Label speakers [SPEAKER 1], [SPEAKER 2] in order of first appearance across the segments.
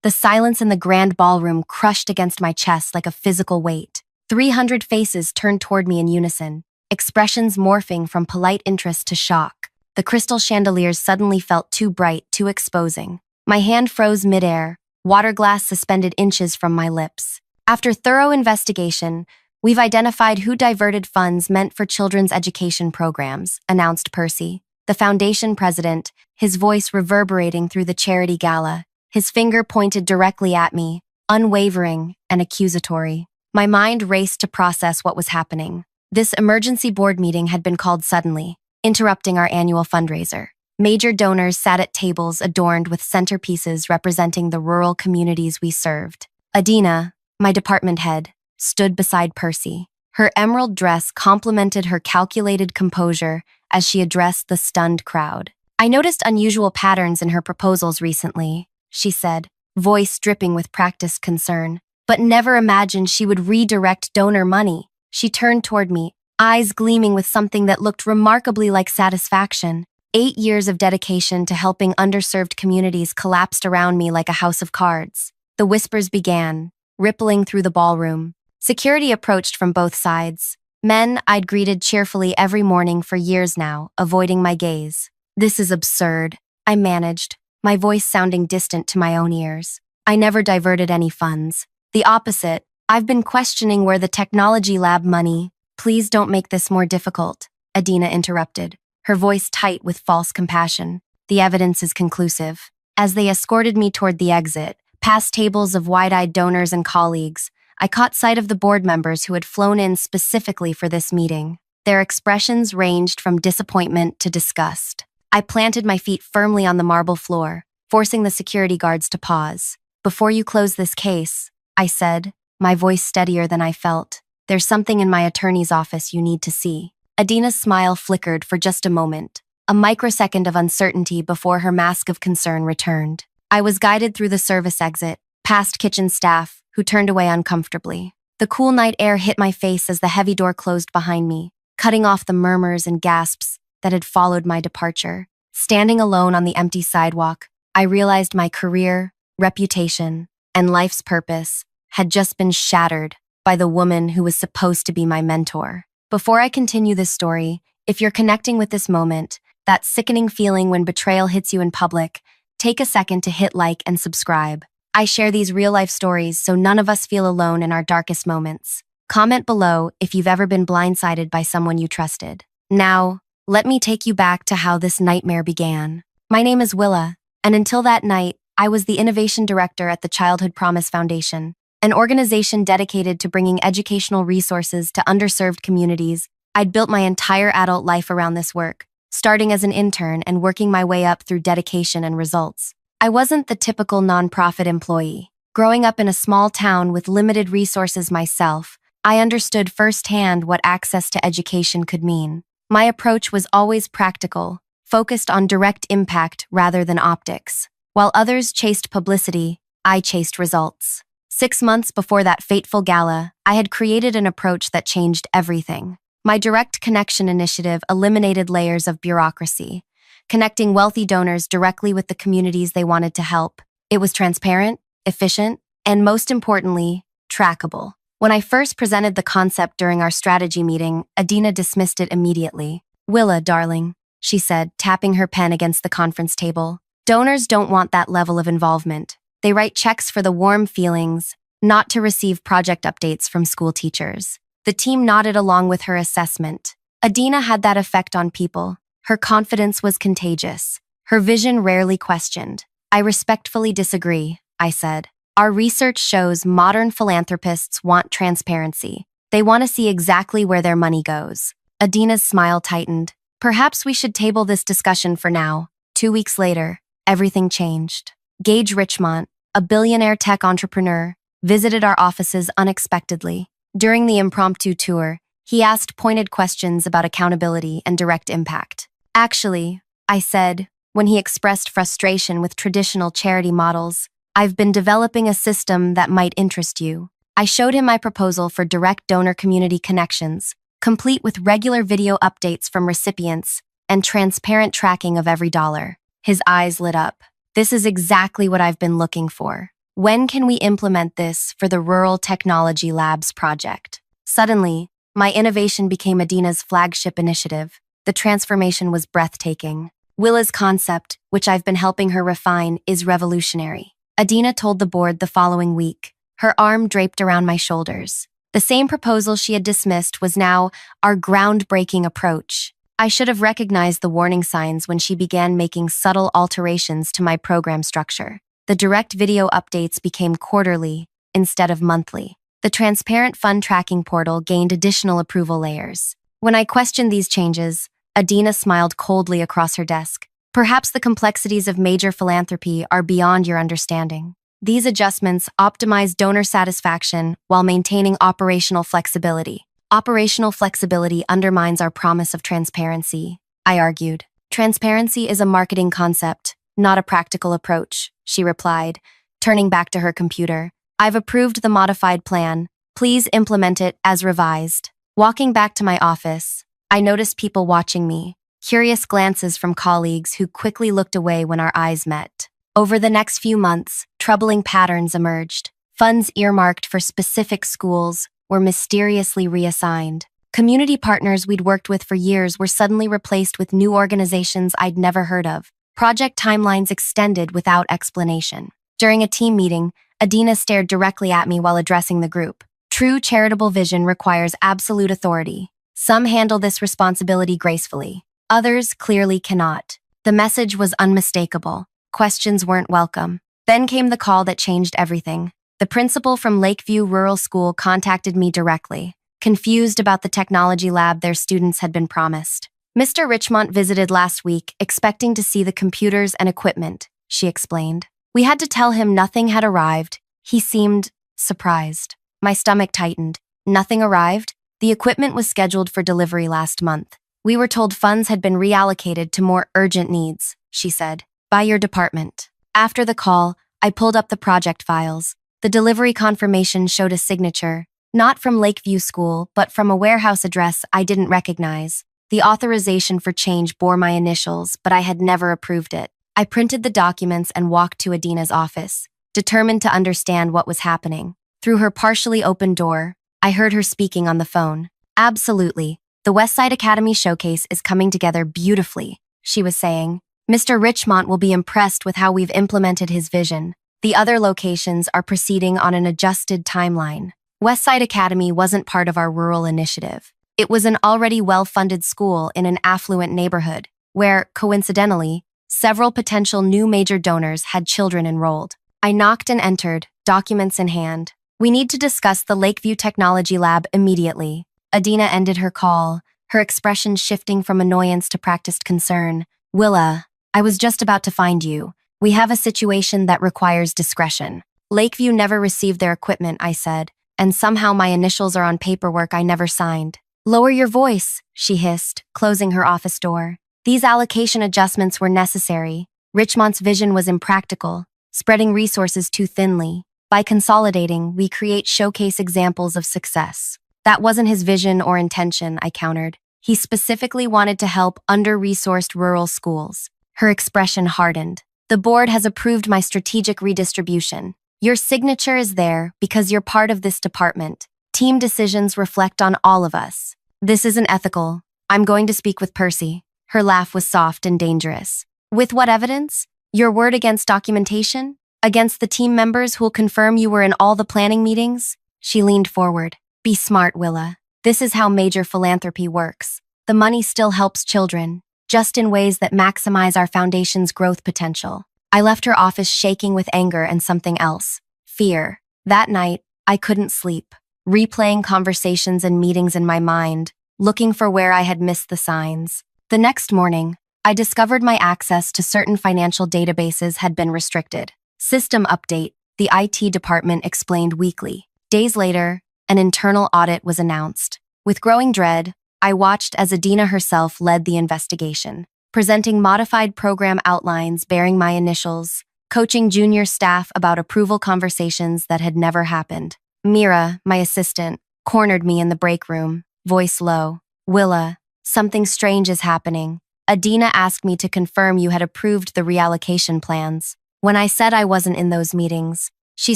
[SPEAKER 1] The silence in the grand ballroom crushed against my chest like a physical weight. 300 faces turned toward me in unison, expressions morphing from polite interest to shock. The crystal chandeliers suddenly felt too bright, too exposing. My hand froze midair, water glass suspended inches from my lips. After thorough investigation, we've identified who diverted funds meant for children's education programs, announced Percy, the foundation president, his voice reverberating through the charity gala, his finger pointed directly at me, unwavering and accusatory. My mind raced to process what was happening. This emergency board meeting had been called suddenly, interrupting our annual fundraiser. Major donors sat at tables adorned with centerpieces representing the rural communities we served. Adina, my department head, stood beside Percy. Her emerald dress complemented her calculated composure as she addressed the stunned crowd. I noticed unusual patterns in her proposals recently, she said, voice dripping with practiced concern, but never imagined she would redirect donor money. She turned toward me, eyes gleaming with something that looked remarkably like satisfaction. 8 years of dedication to helping underserved communities collapsed around me like a house of cards. The whispers began, rippling through the ballroom. Security approached from both sides. Men I'd greeted cheerfully every morning for years now, avoiding my gaze. This is absurd, I managed, my voice sounding distant to my own ears. I never diverted any funds. The opposite, I've been questioning where the technology lab money. Please don't make this more difficult, Adina interrupted, her voice tight with false compassion. The evidence is conclusive. As they escorted me toward the exit, past tables of wide-eyed donors and colleagues, I caught sight of the board members who had flown in specifically for this meeting. Their expressions ranged from disappointment to disgust. I planted my feet firmly on the marble floor, forcing the security guards to pause. Before you close this case, I said, my voice steadier than I felt, there's something in my attorney's office you need to see. Adina's smile flickered for just a moment, a microsecond of uncertainty before her mask of concern returned. I was guided through the service exit, past kitchen staff, who turned away uncomfortably. The cool night air hit my face as the heavy door closed behind me, cutting off the murmurs and gasps that had followed my departure. Standing alone on the empty sidewalk, I realized my career, reputation, and life's purpose had just been shattered by the woman who was supposed to be my mentor. Before I continue this story, if you're connecting with this moment, that sickening feeling when betrayal hits you in public, take a second to hit like and subscribe. I share these real-life stories so none of us feel alone in our darkest moments. Comment below if you've ever been blindsided by someone you trusted. Now, let me take you back to how this nightmare began. My name is Willa, and until that night, I was the Innovation Director at the Childhood Promise Foundation, an organization dedicated to bringing educational resources to underserved communities. I'd built my entire adult life around this work, starting as an intern and working my way up through dedication and results. I wasn't the typical nonprofit employee. Growing up in a small town with limited resources myself, I understood firsthand what access to education could mean. My approach was always practical, focused on direct impact rather than optics. While others chased publicity, I chased results. 6 months before that fateful gala, I had created an approach that changed everything. My Direct Connection initiative eliminated layers of bureaucracy, connecting wealthy donors directly with the communities they wanted to help. It was transparent, efficient, and most importantly, trackable. When I first presented the concept during our strategy meeting, Adina dismissed it immediately. Willa, darling, she said, tapping her pen against the conference table. Donors don't want that level of involvement. They write checks for the warm feelings, not to receive project updates from school teachers. The team nodded along with her assessment. Adina had that effect on people. Her confidence was contagious. Her vision rarely questioned. I respectfully disagree, I said. Our research shows modern philanthropists want transparency. They want to see exactly where their money goes. Adina's smile tightened. Perhaps we should table this discussion for now. 2 weeks later, everything changed. Gage Richmont, a billionaire tech entrepreneur, visited our offices unexpectedly. During the impromptu tour, he asked pointed questions about accountability and direct impact. Actually, I said, when he expressed frustration with traditional charity models, I've been developing a system that might interest you. I showed him my proposal for direct donor community connections, complete with regular video updates from recipients and transparent tracking of every dollar. His eyes lit up. This is exactly what I've been looking for. When can we implement this for the Rural Technology Labs project? Suddenly, my innovation became Adina's flagship initiative. The transformation was breathtaking. Willa's concept, which I've been helping her refine, is revolutionary. Adina told the board the following week, her arm draped around my shoulders. The same proposal she had dismissed was now our groundbreaking approach. I should have recognized the warning signs when she began making subtle alterations to my program structure. The direct video updates became quarterly instead of monthly. The transparent fund tracking portal gained additional approval layers. When I questioned these changes, Adina smiled coldly across her desk. Perhaps the complexities of major philanthropy are beyond your understanding. These adjustments optimize donor satisfaction while maintaining operational flexibility. Operational flexibility undermines our promise of transparency, I argued. Transparency is a marketing concept, not a practical approach, she replied, turning back to her computer. I've approved the modified plan. Please implement it as revised. Walking back to my office, I noticed people watching me, curious glances from colleagues who quickly looked away when our eyes met. Over the next few months, troubling patterns emerged. Funds earmarked for specific schools were mysteriously reassigned. Community partners we'd worked with for years were suddenly replaced with new organizations I'd never heard of. Project timelines extended without explanation. During a team meeting, Adina stared directly at me while addressing the group. True charitable vision requires absolute authority. Some handle this responsibility gracefully. Others clearly cannot. The message was unmistakable. Questions weren't welcome. Then came the call that changed everything. The principal from Lakeview Rural School contacted me directly, confused about the technology lab their students had been promised. Mr. Richmond visited last week, expecting to see the computers and equipment, she explained. We had to tell him nothing had arrived. He seemed surprised. My stomach tightened. Nothing arrived? The equipment was scheduled for delivery last month. We were told funds had been reallocated to more urgent needs, she said, by your department. After the call, I pulled up the project files. The delivery confirmation showed a signature, not from Lakeview School, but from a warehouse address I didn't recognize. The authorization for change bore my initials, but I had never approved it. I printed the documents and walked to Adina's office, determined to understand what was happening. Through her partially open door, I heard her speaking on the phone. Absolutely. The Westside Academy showcase is coming together beautifully, she was saying. Mr. Richmond will be impressed with how we've implemented his vision. The other locations are proceeding on an adjusted timeline. Westside Academy wasn't part of our rural initiative. It was an already well-funded school in an affluent neighborhood, where, coincidentally, several potential new major donors had children enrolled. I knocked and entered, documents in hand. We need to discuss the Lakeview Technology Lab immediately. Adina ended her call, her expression shifting from annoyance to practiced concern. Willa, I was just about to find you. We have a situation that requires discretion. Lakeview never received their equipment, I said, and somehow my initials are on paperwork I never signed. Lower your voice, she hissed, closing her office door. These allocation adjustments were necessary. Richmond's vision was impractical, spreading resources too thinly. By consolidating, we create showcase examples of success. That wasn't his vision or intention, I countered. He specifically wanted to help under-resourced rural schools. Her expression hardened. The board has approved my strategic redistribution. Your signature is there because you're part of this department. Team decisions reflect on all of us. This isn't ethical. I'm going to speak with Percy. Her laugh was soft and dangerous. With what evidence? Your word against documentation? Against the team members who'll confirm you were in all the planning meetings? She leaned forward. Be smart, Willa. This is how major philanthropy works. The money still helps children, just in ways that maximize our foundation's growth potential. I left her office shaking with anger and something else. Fear. That night, I couldn't sleep, replaying conversations and meetings in my mind, looking for where I had missed the signs. The next morning, I discovered my access to certain financial databases had been restricted. System update, the IT department explained weakly. Days later, an internal audit was announced. With growing dread, I watched as Adina herself led the investigation, presenting modified program outlines bearing my initials, coaching junior staff about approval conversations that had never happened. Mira, my assistant, cornered me in the break room, voice low. Willa, something strange is happening. Adina asked me to confirm you had approved the reallocation plans. When I said I wasn't in those meetings, She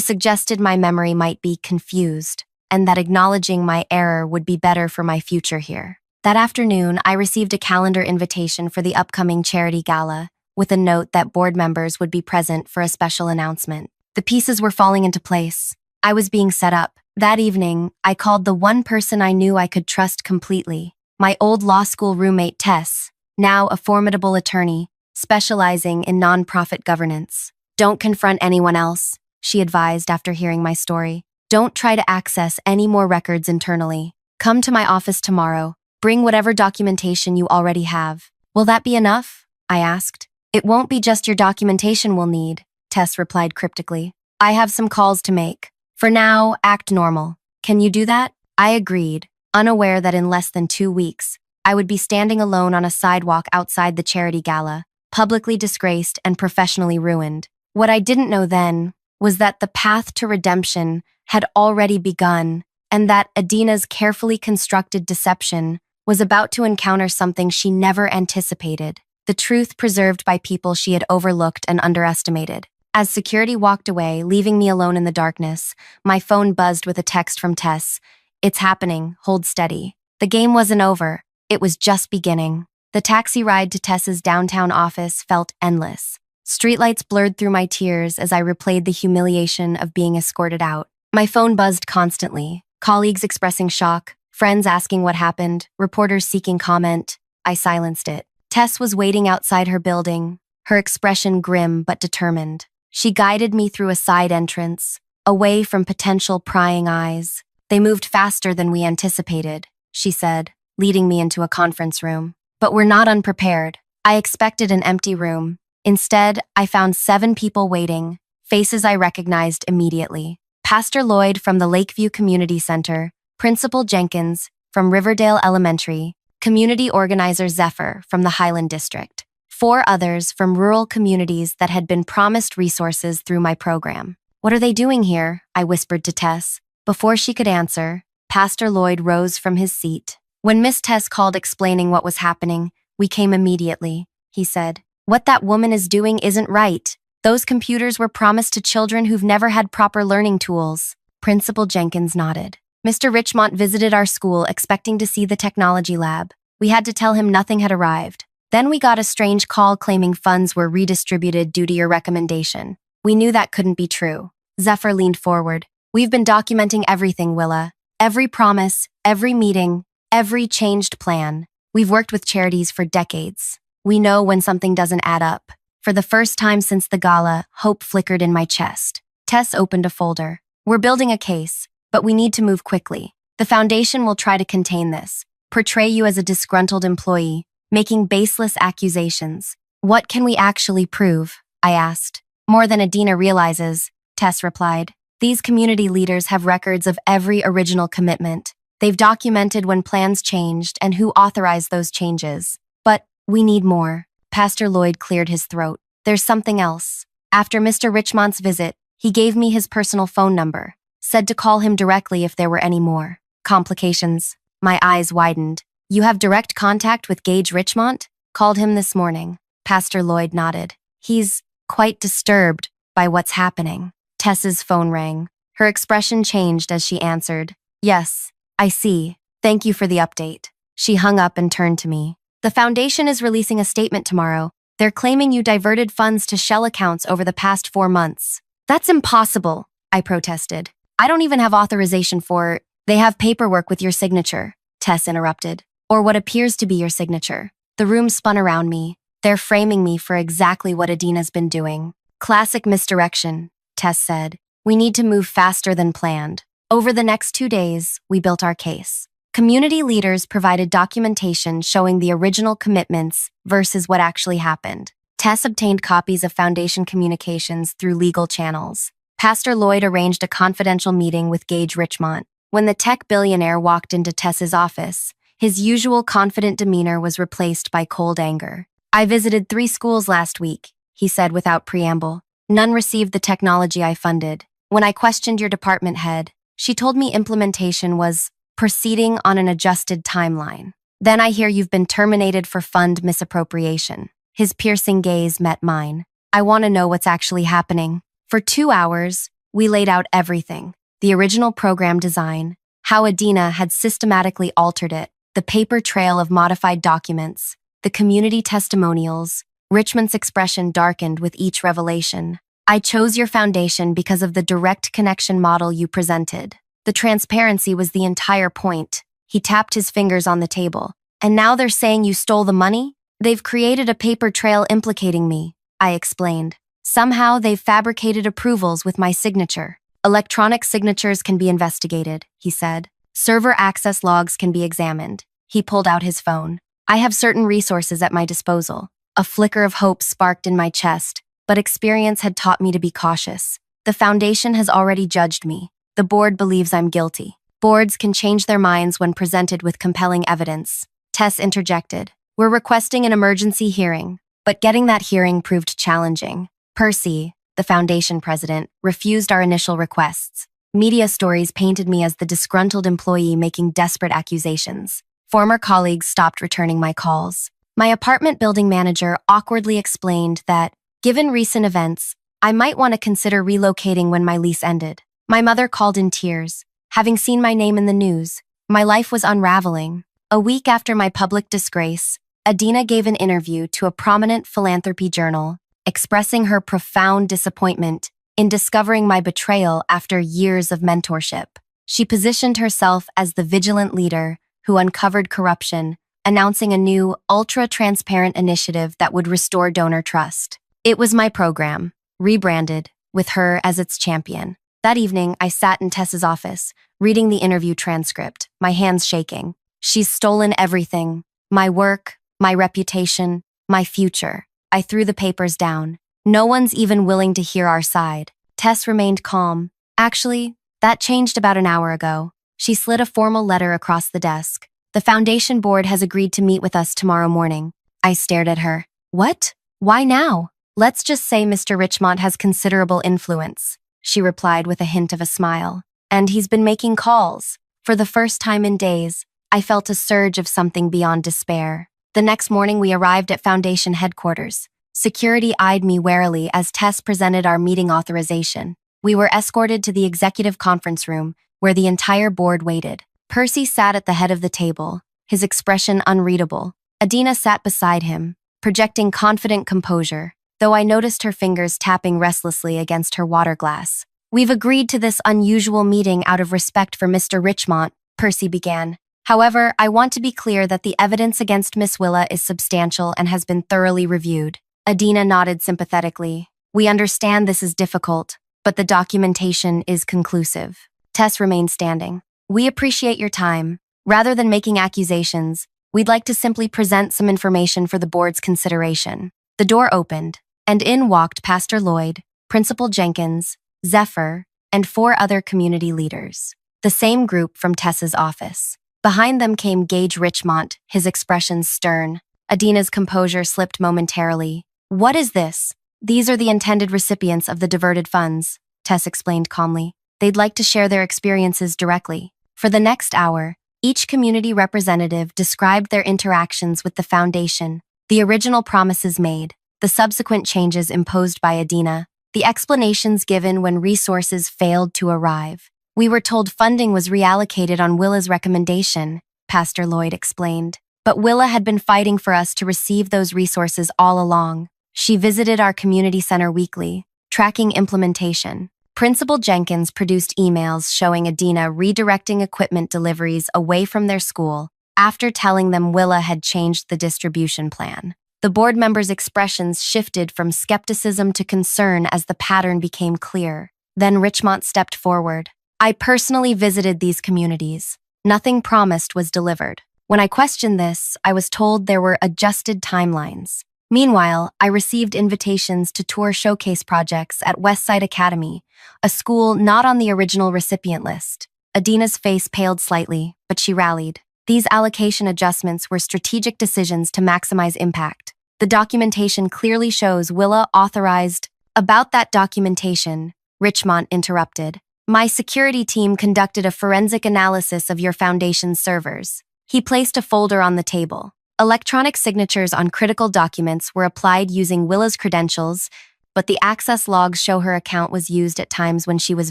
[SPEAKER 1] suggested my memory might be confused, and that acknowledging my error would be better for my future here. That afternoon, I received a calendar invitation for the upcoming charity gala, with a note that board members would be present for a special announcement. The pieces were falling into place. I was being set up. That evening, I called the one person I knew I could trust completely, my old law school roommate Tess, now a formidable attorney, specializing in nonprofit governance. Don't confront anyone else, she advised after hearing my story. Don't try to access any more records internally. Come to my office tomorrow. Bring whatever documentation you already have. Will that be enough? I asked. It won't be just your documentation we'll need, Tess replied cryptically. I have some calls to make. For now, act normal. Can you do that? I agreed, unaware that in less than 2 weeks, I would be standing alone on a sidewalk outside the charity gala, publicly disgraced and professionally ruined. What I didn't know then was that the path to redemption had already begun, and that Adina's carefully constructed deception was about to encounter something she never anticipated, the truth preserved by people she had overlooked and underestimated. As security walked away, leaving me alone in the darkness, my phone buzzed with a text from Tess. It's happening, hold steady. The game wasn't over, it was just beginning. The taxi ride to Tess's downtown office felt endless. Streetlights blurred through my tears as I replayed the humiliation of being escorted out. My phone buzzed constantly, colleagues expressing shock, friends asking what happened, reporters seeking comment. I silenced it. Tess was waiting outside her building, her expression grim but determined. She guided me through a side entrance, away from potential prying eyes. They moved faster than we anticipated, she said, leading me into a conference room. But we're not unprepared. I expected an empty room. Instead, I found 7 people waiting, faces I recognized immediately. Pastor Lloyd from the Lakeview Community Center, Principal Jenkins from Riverdale Elementary, community organizer Zephyr from the Highland District, 4 others from rural communities that had been promised resources through my program. What are they doing here? I whispered to Tess. Before she could answer, Pastor Lloyd rose from his seat. When Miss Tess called explaining what was happening, we came immediately, he said. What that woman is doing isn't right. Those computers were promised to children who've never had proper learning tools. Principal Jenkins nodded. Mr. Richmont visited our school expecting to see the technology lab. We had to tell him nothing had arrived. Then we got a strange call claiming funds were redistributed due to your recommendation. We knew that couldn't be true. Zephyr leaned forward. We've been documenting everything, Willa. Every promise, every meeting, every changed plan. We've worked with charities for decades. We know when something doesn't add up. For the first time since the gala, hope flickered in my chest. Tess opened a folder. We're building a case, but we need to move quickly. The foundation will try to contain this, portray you as a disgruntled employee, making baseless accusations. What can we actually prove? I asked. More than Adina realizes, Tess replied. These community leaders have records of every original commitment. They've documented when plans changed and who authorized those changes. But we need more. Pastor Lloyd cleared his throat. There's something else. After Mr. Richmont's visit, he gave me his personal phone number, said to call him directly if there were any more complications. My eyes widened. You have direct contact with Gage Richmont? Called him this morning. Pastor Lloyd nodded. He's quite disturbed by what's happening. Tess's phone rang. Her expression changed as she answered. Yes, I see. Thank you for the update. She hung up and turned to me. The foundation is releasing a statement tomorrow. They're claiming you diverted funds to shell accounts over the past 4 months. That's impossible, I protested. I don't even have authorization for. They have paperwork with your signature, Tess interrupted. Or what appears to be your signature. The room spun around me. They're framing me for exactly what Adina's been doing. Classic misdirection, Tess said. We need to move faster than planned. Over the next 2 days, we built our case. Community leaders provided documentation showing the original commitments versus what actually happened. Tess obtained copies of Foundation communications through legal channels. Pastor Lloyd arranged a confidential meeting with Gage Richmont. When the tech billionaire walked into Tess's office, his usual confident demeanor was replaced by cold anger. I visited 3 schools last week, he said without preamble. None received the technology I funded. When I questioned your department head, she told me implementation was proceeding on an adjusted timeline. Then I hear you've been terminated for fund misappropriation. His piercing gaze met mine. I want to know what's actually happening. For 2 hours, We laid out everything: the original program design, how Adina had systematically altered it, the paper trail of modified documents, the community testimonials. Richmond's expression darkened with each revelation. I chose your foundation because of the direct connection model you presented. The transparency was the entire point. He tapped his fingers on the table. And now they're saying you stole the money? They've created a paper trail implicating me, I explained. Somehow they've fabricated approvals with my signature. Electronic signatures can be investigated, he said. Server access logs can be examined. He pulled out his phone. I have certain resources at my disposal. A flicker of hope sparked in my chest, but experience had taught me to be cautious. The foundation has already judged me. The board believes I'm guilty. Boards can change their minds when presented with compelling evidence. Tess interjected. We're requesting an emergency hearing, but getting that hearing proved challenging. Percy, the foundation president, refused our initial requests. Media stories painted me as the disgruntled employee making desperate accusations. Former colleagues stopped returning my calls. My apartment building manager awkwardly explained that, given recent events, I might want to consider relocating when my lease ended. My mother called in tears. Having seen my name in the news, my life was unraveling. A week after my public disgrace, Adina gave an interview to a prominent philanthropy journal, expressing her profound disappointment in discovering my betrayal after years of mentorship. She positioned herself as the vigilant leader who uncovered corruption, announcing a new, ultra-transparent initiative that would restore donor trust. It was my program, rebranded, with her as its champion. That evening, I sat in Tess's office, reading the interview transcript, my hands shaking. She's stolen everything: my work, my reputation, my future. I threw the papers down. No one's even willing to hear our side. Tess remained calm. Actually, that changed about an hour ago. She slid a formal letter across the desk. The foundation board has agreed to meet with us tomorrow morning. I stared at her. What? Why now? Let's just say Mr. Richmond has considerable influence, she replied with a hint of a smile. And he's been making calls. For the first time in days, I felt a surge of something beyond despair. The next morning we arrived at foundation headquarters. Security eyed me warily as Tess presented our meeting authorization. We were escorted to the executive conference room, where the entire board waited. Percy sat at the head of the table, his expression unreadable. Adina sat beside him, projecting confident composure, though I noticed her fingers tapping restlessly against her water glass. We've agreed to this unusual meeting out of respect for Mr. Richmond, Percy began. However, I want to be clear that the evidence against Miss Willa is substantial and has been thoroughly reviewed. Adina nodded sympathetically. We understand this is difficult, but the documentation is conclusive. Tess remained standing. We appreciate your time. Rather than making accusations, we'd like to simply present some information for the board's consideration. The door opened, and in walked Pastor Lloyd, Principal Jenkins, Zephyr, and 4 other community leaders. The same group from Tess's office. Behind them came Gage Richmond, his expression stern. Adina's composure slipped momentarily. What is this? These are the intended recipients of the diverted funds, Tess explained calmly. They'd like to share their experiences directly. For the next hour, each community representative described their interactions with the foundation, the original promises made, the subsequent changes imposed by Adina, the explanations given when resources failed to arrive. We were told funding was reallocated on Willa's recommendation, Pastor Lloyd explained. But Willa had been fighting for us to receive those resources all along. She visited our community center weekly, tracking implementation. Principal Jenkins produced emails showing Adina redirecting equipment deliveries away from their school after telling them Willa had changed the distribution plan. The board members' expressions shifted from skepticism to concern as the pattern became clear. Then Richmond stepped forward. I personally visited these communities. Nothing promised was delivered. When I questioned this, I was told there were adjusted timelines. Meanwhile, I received invitations to tour showcase projects at Westside Academy, a school not on the original recipient list. Adina's face paled slightly, but she rallied. These allocation adjustments were strategic decisions to maximize impact. The documentation clearly shows Willa authorized. About that documentation, Richmond interrupted. My security team conducted a forensic analysis of your foundation's servers. He placed a folder on the table. Electronic signatures on critical documents were applied using Willa's credentials, but the access logs show her account was used at times when she was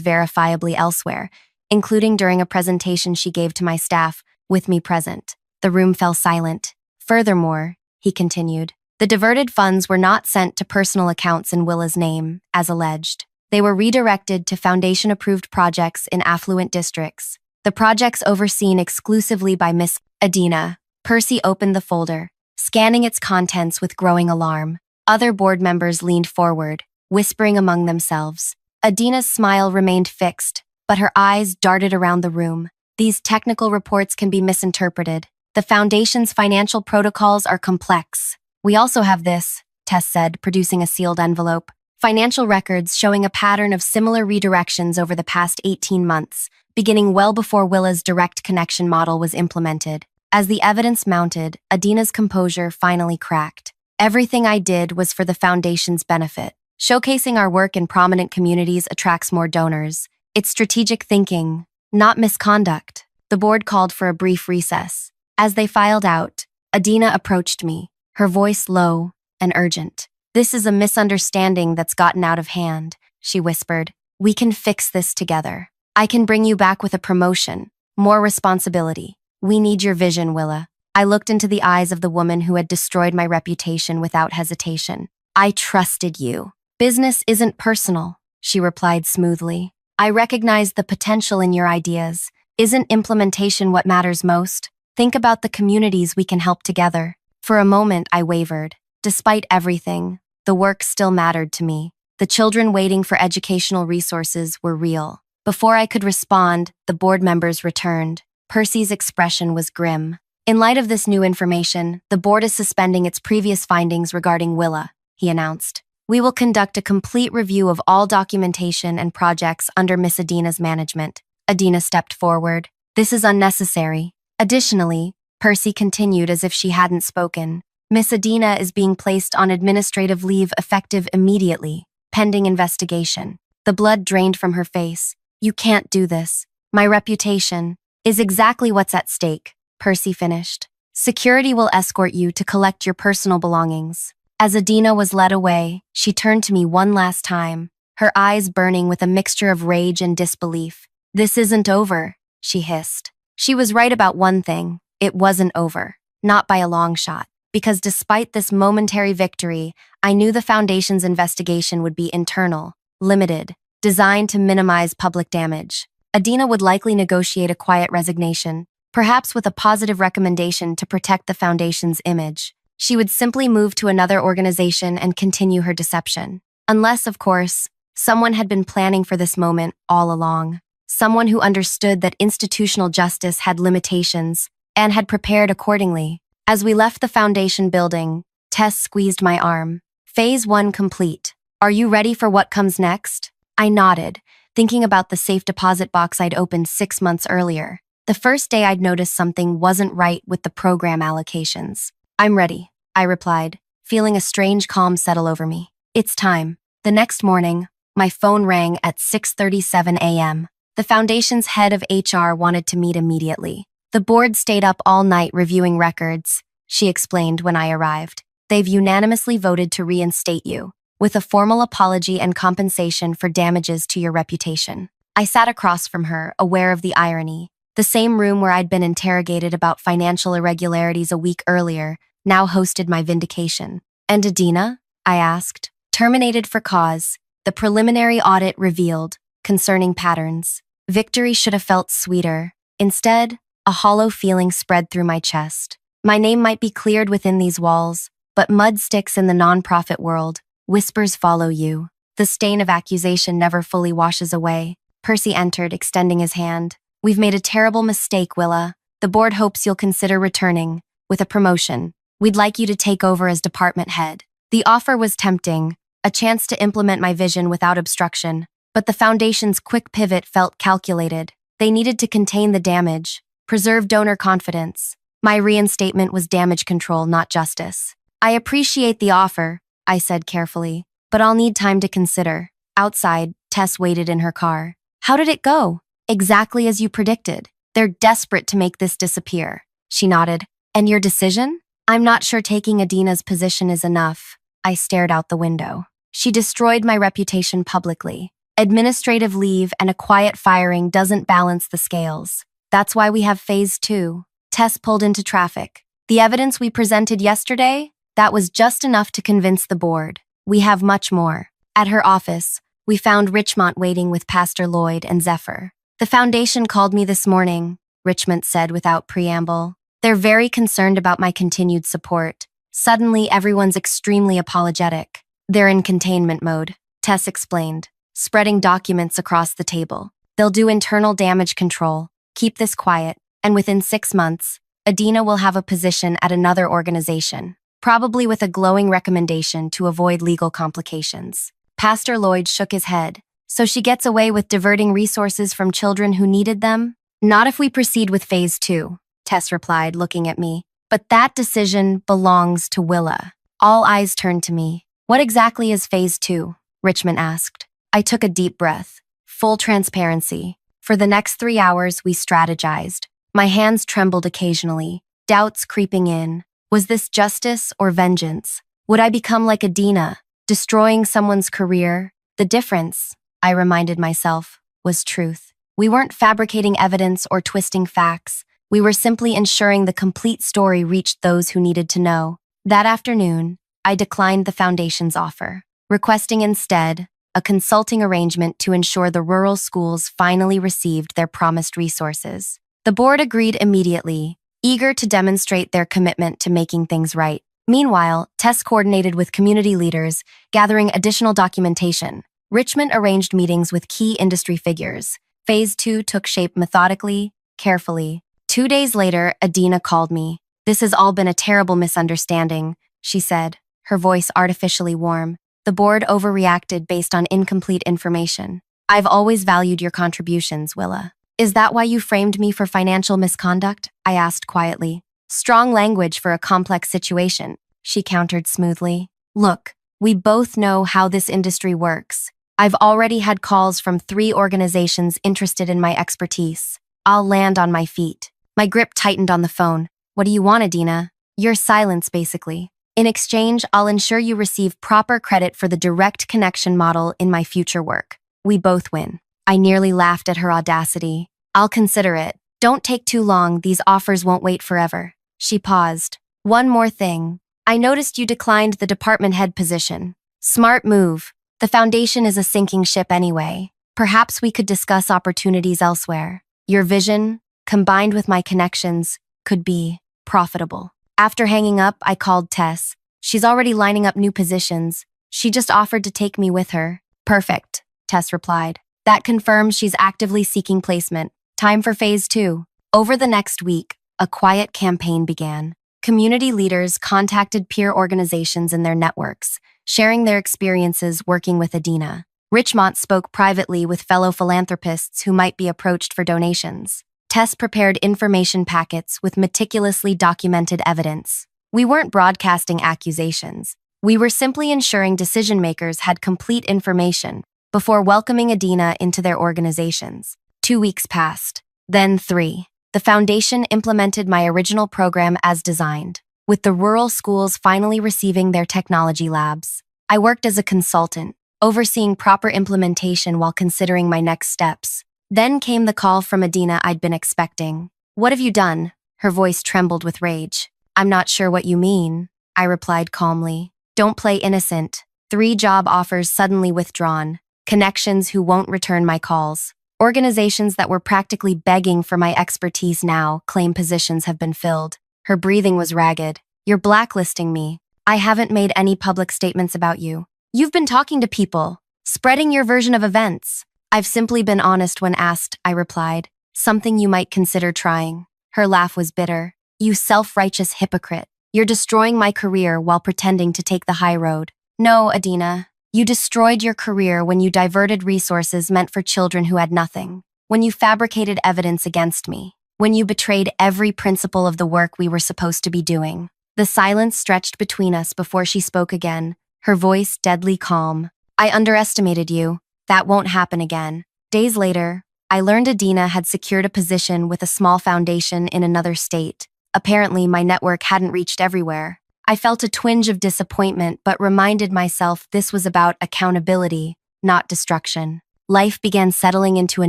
[SPEAKER 1] verifiably elsewhere, including during a presentation she gave to my staff, with me present. The room fell silent. Furthermore, he continued, the diverted funds were not sent to personal accounts in Willa's name, as alleged. They were redirected to foundation-approved projects in affluent districts. The projects overseen exclusively by Miss Adina. Percy opened the folder, scanning its contents with growing alarm. Other board members leaned forward, whispering among themselves. Adina's smile remained fixed, but her eyes darted around the room. These technical reports can be misinterpreted. The Foundation's financial protocols are complex. We also have this, Tess said, producing a sealed envelope. Financial records showing a pattern of similar redirections over the past 18 months, beginning well before Willa's direct connection model was implemented. As the evidence mounted, Adina's composure finally cracked. Everything I did was for the Foundation's benefit. Showcasing our work in prominent communities attracts more donors. It's strategic thinking, not misconduct. The board called for a brief recess. As they filed out, Adina approached me, her voice low and urgent. This is a misunderstanding that's gotten out of hand, she whispered. We can fix this together. I can bring you back with a promotion, more responsibility. We need your vision, Willa. I looked into the eyes of the woman who had destroyed my reputation without hesitation. I trusted you. Business isn't personal, she replied smoothly. I recognize the potential in your ideas. Isn't implementation what matters most? Think about the communities we can help together. For a moment, I wavered. Despite everything, the work still mattered to me. The children waiting for educational resources were real. Before I could respond, the board members returned. Percy's expression was grim. In light of this new information, the board is suspending its previous findings regarding Willa, he announced. We will conduct a complete review of all documentation and projects under Miss Adina's management. Adina stepped forward. This is unnecessary. Additionally, Percy continued as if she hadn't spoken. Miss Adina is being placed on administrative leave effective immediately, pending investigation. The blood drained from her face. You can't do this. My reputation is exactly what's at stake, Percy finished. Security will escort you to collect your personal belongings. As Adina was led away, she turned to me one last time, her eyes burning with a mixture of rage and disbelief. This isn't over, she hissed. She was right about one thing. It wasn't over. Not by a long shot. Because despite this momentary victory, I knew the Foundation's investigation would be internal, limited, designed to minimize public damage. Adina would likely negotiate a quiet resignation, perhaps with a positive recommendation to protect the Foundation's image. She would simply move to another organization and continue her deception. Unless, of course, someone had been planning for this moment all along. Someone who understood that institutional justice had limitations and had prepared accordingly. As we left the Foundation building, Tess squeezed my arm. Phase 1 complete. Are you ready for what comes next? I nodded, thinking about the safe deposit box I'd opened 6 months earlier. The first day I'd noticed something wasn't right with the program allocations. I'm ready, I replied, feeling a strange calm settle over me. It's time. The next morning, my phone rang at 6:37 a.m. The Foundation's head of HR wanted to meet immediately. The board stayed up all night reviewing records, she explained when I arrived. They've unanimously voted to reinstate you, with a formal apology and compensation for damages to your reputation. I sat across from her, aware of the irony. The same room where I'd been interrogated about financial irregularities a week earlier now hosted my vindication. And Adina? I asked. Terminated for cause, the preliminary audit revealed, concerning patterns. Victory should have felt sweeter. Instead, a hollow feeling spread through my chest. My name might be cleared within these walls, but mud sticks in the nonprofit world. Whispers follow you. The stain of accusation never fully washes away. Percy entered, extending his hand. We've made a terrible mistake, Willa. The board hopes you'll consider returning, with a promotion. We'd like you to take over as department head. The offer was tempting, a chance to implement my vision without obstruction, but the Foundation's quick pivot felt calculated. They needed to contain the damage, preserve donor confidence. My reinstatement was damage control, not justice. I appreciate the offer, I said carefully, but I'll need time to consider. Outside, Tess waited in her car. How did it go? Exactly as you predicted. They're desperate to make this disappear. She nodded. And your decision? I'm not sure taking Adina's position is enough. I stared out the window. She destroyed my reputation publicly. Administrative leave and a quiet firing doesn't balance the scales. That's why we have phase 2. Tess pulled into traffic. The evidence we presented yesterday? That was just enough to convince the board. We have much more. At her office, we found Richmond waiting with Pastor Lloyd and Zephyr. The foundation called me this morning, Richmond said without preamble. They're very concerned about my continued support. Suddenly, everyone's extremely apologetic. They're in containment mode, Tess explained, spreading documents across the table. They'll do internal damage control, keep this quiet, and within 6 months, Adina will have a position at another organization, probably with a glowing recommendation to avoid legal complications. Pastor Lloyd shook his head. So she gets away with diverting resources from children who needed them? Not if we proceed with phase 2, Tess replied, looking at me. But that decision belongs to Willa. All eyes turned to me. What exactly is phase 2? Richmond asked. I took a deep breath. Full transparency. For the next 3 hours, we strategized. My hands trembled occasionally, doubts creeping in. Was this justice or vengeance? Would I become like Adina, destroying someone's career? The difference, I reminded myself, was truth. We weren't fabricating evidence or twisting facts. We were simply ensuring the complete story reached those who needed to know. That afternoon, I declined the foundation's offer, requesting instead a consulting arrangement to ensure the rural schools finally received their promised resources. The board agreed immediately, eager to demonstrate their commitment to making things right. Meanwhile, Tess coordinated with community leaders, gathering additional documentation. Richmond arranged meetings with key industry figures. Phase 2 took shape methodically, carefully. 2 days later, Adina called me. This has all been a terrible misunderstanding, she said, her voice artificially warm. The board overreacted based on incomplete information. I've always valued your contributions, Willa. Is that why you framed me for financial misconduct? I asked quietly. Strong language for a complex situation, she countered smoothly. Look, we both know how this industry works. I've already had calls from 3 organizations interested in my expertise. I'll land on my feet. My grip tightened on the phone. What do you want, Adina? Your silence, basically. In exchange, I'll ensure you receive proper credit for the direct connection model in my future work. We both win. I nearly laughed at her audacity. I'll consider it. Don't take too long, these offers won't wait forever. She paused. One more thing. I noticed you declined the department head position. Smart move. The foundation is a sinking ship anyway. Perhaps we could discuss opportunities elsewhere. Your vision, combined with my connections, could be profitable. After hanging up, I called Tess. She's already lining up new positions. She just offered to take me with her. Perfect, Tess replied. That confirms she's actively seeking placement. Time for phase 2. Over the next week, a quiet campaign began. Community leaders contacted peer organizations in their networks, sharing their experiences working with Adina. Richmond spoke privately with fellow philanthropists who might be approached for donations. Tess prepared information packets with meticulously documented evidence. We weren't broadcasting accusations. We were simply ensuring decision-makers had complete information before welcoming Adina into their organizations. 2 weeks passed, then 3. The foundation implemented my original program as designed, with the rural schools finally receiving their technology labs. I worked as a consultant, overseeing proper implementation while considering my next steps. Then came the call from Adina I'd been expecting. What have you done? Her voice trembled with rage. I'm not sure what you mean, I replied calmly. Don't play innocent. 3 job offers suddenly withdrawn. Connections who won't return my calls. Organizations that were practically begging for my expertise now claim positions have been filled. Her breathing was ragged. You're blacklisting me. I haven't made any public statements about you. You've been talking to people, spreading your version of events. I've simply been honest when asked, I replied. Something you might consider trying. Her laugh was bitter. You self-righteous hypocrite. You're destroying my career while pretending to take the high road. No, Adina. You destroyed your career when you diverted resources meant for children who had nothing. When you fabricated evidence against me. When you betrayed every principle of the work we were supposed to be doing. The silence stretched between us before she spoke again, her voice deadly calm. I underestimated you. That won't happen again. Days later, I learned Adina had secured a position with a small foundation in another state. Apparently, my network hadn't reached everywhere. I felt a twinge of disappointment but reminded myself this was about accountability, not destruction. Life began settling into a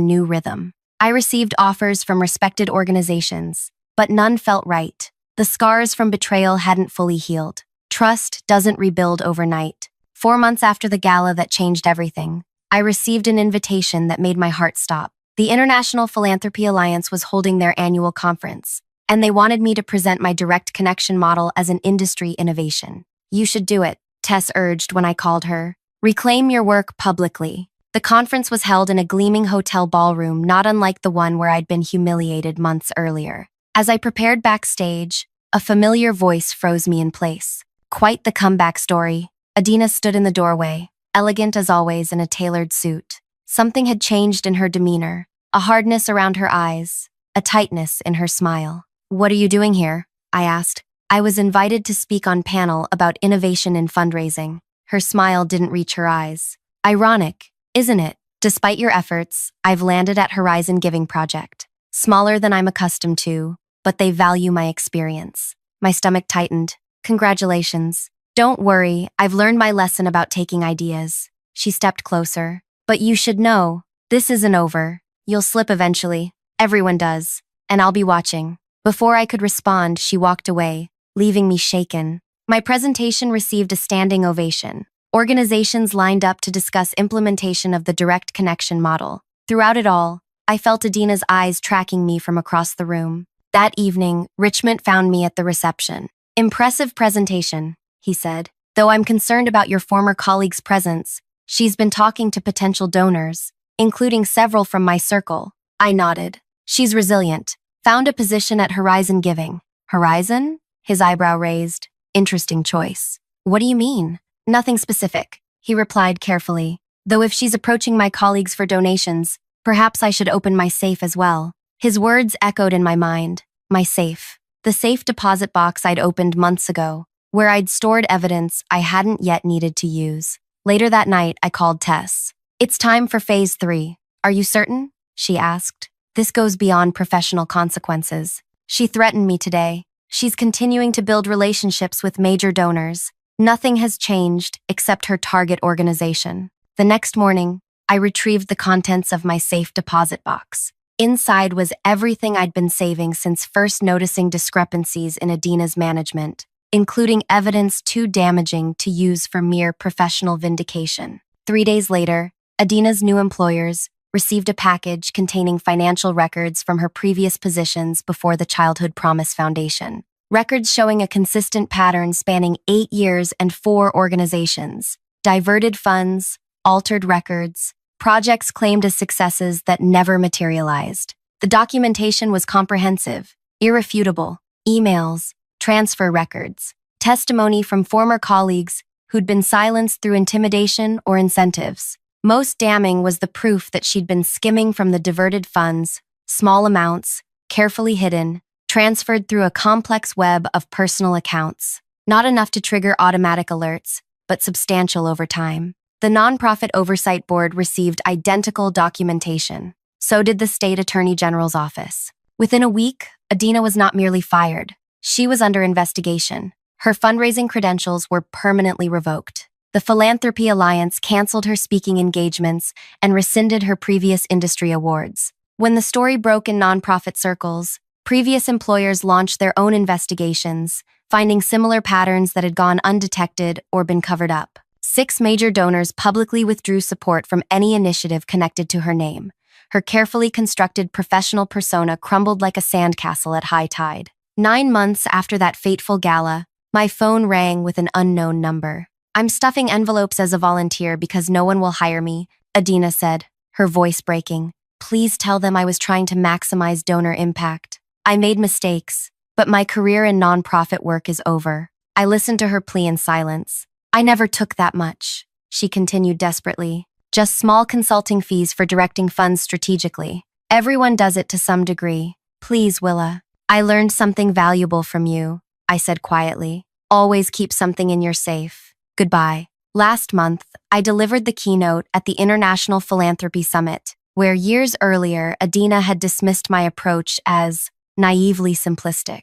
[SPEAKER 1] new rhythm. I received offers from respected organizations, but none felt right. The scars from betrayal hadn't fully healed. Trust doesn't rebuild overnight. 4 months after the gala that changed everything, I received an invitation that made my heart stop. The International Philanthropy Alliance was holding their annual conference, and they wanted me to present my direct connection model as an industry innovation. You should do it, Tess urged when I called her. Reclaim your work publicly. The conference was held in a gleaming hotel ballroom, not unlike the one where I'd been humiliated months earlier. As I prepared backstage, a familiar voice froze me in place. Quite the comeback story. Adina stood in the doorway, elegant as always in a tailored suit. Something had changed in her demeanor, a hardness around her eyes, a tightness in her smile. What are you doing here? I asked. I was invited to speak on panel about innovation in fundraising. Her smile didn't reach her eyes. Ironic, isn't it? Despite your efforts, I've landed at Horizon Giving Project. Smaller than I'm accustomed to, but they value my experience. My stomach tightened. Congratulations. Don't worry, I've learned my lesson about taking ideas. She stepped closer. But you should know, this isn't over. You'll slip eventually. Everyone does. And I'll be watching. Before I could respond, she walked away, leaving me shaken. My presentation received a standing ovation. Organizations lined up to discuss implementation of the direct connection model. Throughout it all, I felt Adina's eyes tracking me from across the room. That evening, Richmond found me at the reception. Impressive presentation, he said. Though I'm concerned about your former colleague's presence, she's been talking to potential donors, including several from my circle. I nodded. She's resilient. Found a position at Horizon Giving. Horizon? His eyebrow raised. Interesting choice. What do you mean? Nothing specific, he replied carefully. Though if she's approaching my colleagues for donations, perhaps I should open my safe as well. His words echoed in my mind. My safe. The safe deposit box I'd opened months ago, where I'd stored evidence I hadn't yet needed to use. Later that night, I called Tess. It's time for phase 3. Are you certain? She asked. This goes beyond professional consequences. She threatened me today. She's continuing to build relationships with major donors. Nothing has changed except her target organization. The next morning, I retrieved the contents of my safe deposit box. Inside was everything I'd been saving since first noticing discrepancies in Adina's management, including evidence too damaging to use for mere professional vindication. 3 days later, Adina's new employers received a package containing financial records from her previous positions before the Childhood Promise Foundation. Records showing a consistent pattern spanning 8 years and 4 organizations, diverted funds, altered records, projects claimed as successes that never materialized. The documentation was comprehensive, irrefutable: emails, transfer records, testimony from former colleagues who'd been silenced through intimidation or incentives. Most damning was the proof that she'd been skimming from the diverted funds, small amounts, carefully hidden, transferred through a complex web of personal accounts. Not enough to trigger automatic alerts, but substantial over time. The Nonprofit Oversight Board received identical documentation. So did the State Attorney General's office. Within a week, Adina was not merely fired. She was under investigation. Her fundraising credentials were permanently revoked. The Philanthropy Alliance canceled her speaking engagements and rescinded her previous industry awards. When the story broke in nonprofit circles, previous employers launched their own investigations, finding similar patterns that had gone undetected or been covered up. 6 major donors publicly withdrew support from any initiative connected to her name. Her carefully constructed professional persona crumbled like a sandcastle at high tide. 9 months after that fateful gala, my phone rang with an unknown number. I'm stuffing envelopes as a volunteer because no one will hire me, Adina said, her voice breaking. Please tell them I was trying to maximize donor impact. I made mistakes, but my career in nonprofit work is over. I listened to her plea in silence. I never took that much, she continued desperately. Just small consulting fees for directing funds strategically. Everyone does it to some degree. Please, Willa. I learned something valuable from you, I said quietly. Always keep something in your safe. Goodbye. Last month, I delivered the keynote at the International Philanthropy Summit, where years earlier, Adina had dismissed my approach as naively simplistic.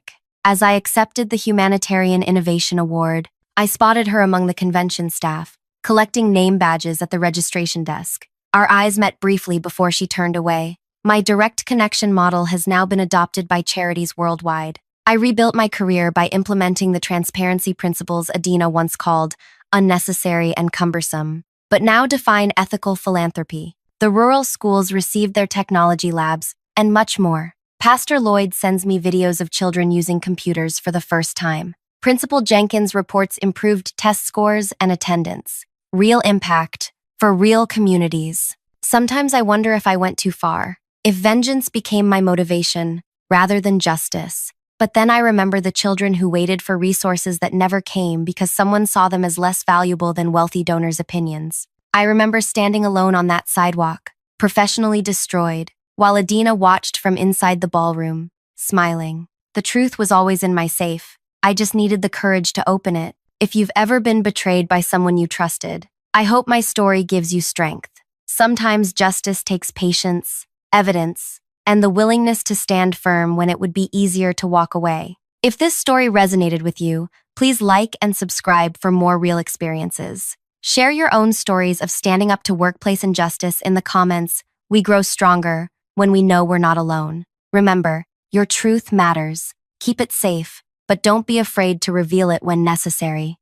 [SPEAKER 1] As I accepted the Humanitarian Innovation Award, I spotted her among the convention staff, collecting name badges at the registration desk. Our eyes met briefly before she turned away. My direct connection model has now been adopted by charities worldwide. I rebuilt my career by implementing the transparency principles Adina once called unnecessary and cumbersome, but now define ethical philanthropy. The rural schools received their technology labs, and much more. Pastor Lloyd sends me videos of children using computers for the first time. Principal Jenkins reports improved test scores and attendance. Real impact for real communities. Sometimes I wonder if I went too far, if vengeance became my motivation rather than justice. But then I remember the children who waited for resources that never came because someone saw them as less valuable than wealthy donors' opinions. I remember standing alone on that sidewalk, professionally destroyed, while Adina watched from inside the ballroom, smiling. The truth was always in my safe. I just needed the courage to open it. If you've ever been betrayed by someone you trusted, I hope my story gives you strength. Sometimes justice takes patience, evidence, and the willingness to stand firm when it would be easier to walk away. If this story resonated with you, please like and subscribe for more real experiences. Share your own stories of standing up to workplace injustice in the comments. We grow stronger when we know we're not alone. Remember, your truth matters. Keep it safe, but don't be afraid to reveal it when necessary.